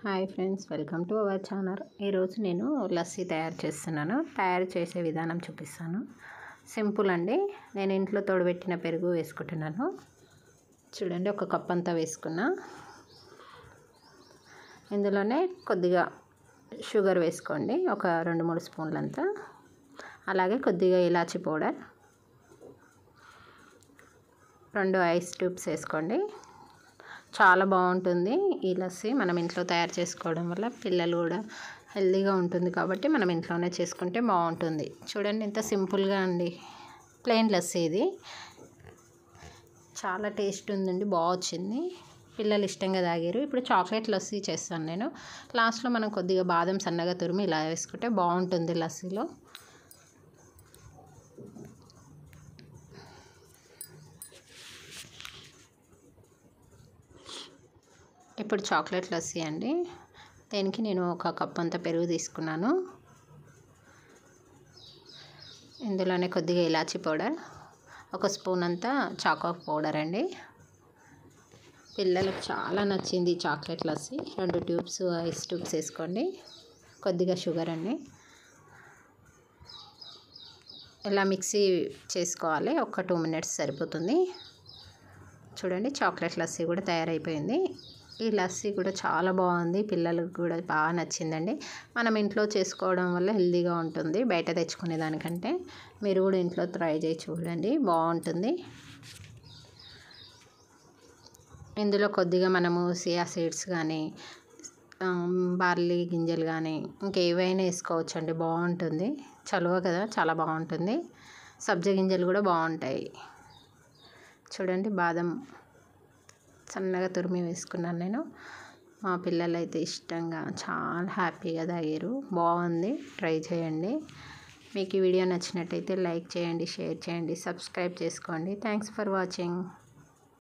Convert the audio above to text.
Hi friends, welcome to our channel. ఈరోజు నేను లస్సీ తయారు చేస్తున్నాను. తయారు చేసే విధానం చూపిస్తాను. సింపుల్ అండి. నేను ఇంట్లో తోడబెట్టిన పెరుగు వేసుకుంటున్నాను. చూడండి, ఒక కప్ అంతా వేసుకున్నా. ఇందులోనే కొద్దిగా షుగర్ వేసుకోండి, ఒక 2-3 స్పూన్లంతా. అలాగే కొద్దిగా ఇలాచీ పౌడర్, 2 ఐస్ క్యూబ్స్ వేసుకోండి. చాలా బాగుంటుంది ఈ లస్సీ. మనం ఇంట్లో తయారు చేసుకోవడం వల్ల పిల్లలు కూడా హెల్తీగా ఉంటుంది కాబట్టి మనం ఇంట్లోనే చేసుకుంటే బాగుంటుంది. చూడండి ఎంత సింపుల్గా అండి. ప్లెయిన్ లస్సీ ఇది. చాలా టేస్ట్ ఉందండి, బాగా వచ్చింది. పిల్లలు ఇష్టంగా తాగారు. ఇప్పుడు చాక్లెట్ లస్సీ చేస్తాను నేను. లాస్ట్లో మనం కొద్దిగా బాదం సన్నగా తురిమి ఇలా వేసుకుంటే బాగుంటుంది లస్సీలో. ఇప్పుడు చాక్లెట్ లస్సీ అండి. దీనికి నేను ఒక కప్ అంత పెరుగు తీసుకున్నాను. ఇందులోనే కొద్దిగా ఇలాచీ పౌడర్, 1 స్పూన్ అంతా చాకో పౌడర్ అండి. పిల్లలకు చాలా నచ్చింది chocolate lassi. 2 tubes ice tubes వేసుకోండి. కొద్దిగా షుగర్ అండి. ఇలా మిక్సీ చేసుకోవాలి. ఒక 2 మినిట్స్ సరిపోతుంది. చూడండి, చాక్లెట్ లస్సీ కూడా తయారైపోయింది. ఈ లస్సీ కూడా చాలా బాగుంది. పిల్లలకు కూడా బాగా నచ్చిందండి. మనం ఇంట్లో చేసుకోవడం వల్ల హెల్తీగా ఉంటుంది బయట తెచ్చుకునే దానికంటే. మీరు కూడా ఇంట్లో ట్రై చేసి చూడండి, బాగుంటుంది. ఇందులో కొద్దిగా మనము సియా సీడ్స్ కానీ, బార్లీ గింజలు కానీ ఇంకేవైనా వేసుకోవచ్చండి, బాగుంటుంది. చలువ కదా, చాలా బాగుంటుంది. సబ్జా గింజలు కూడా బాగుంటాయి. చూడండి, బాదం సన్నగా తురిమి వేసుకున్నాను నేను. మా పిల్లలు అయితే ఇష్టంగా చాలా హ్యాపీగా తాగారు. బాగుంది, ట్రై చేయండి. మీకు ఈ వీడియో నచ్చినట్టయితే లైక్ చేయండి, షేర్ చేయండి, సబ్స్క్రైబ్ చేసుకోండి. Thanks for watching.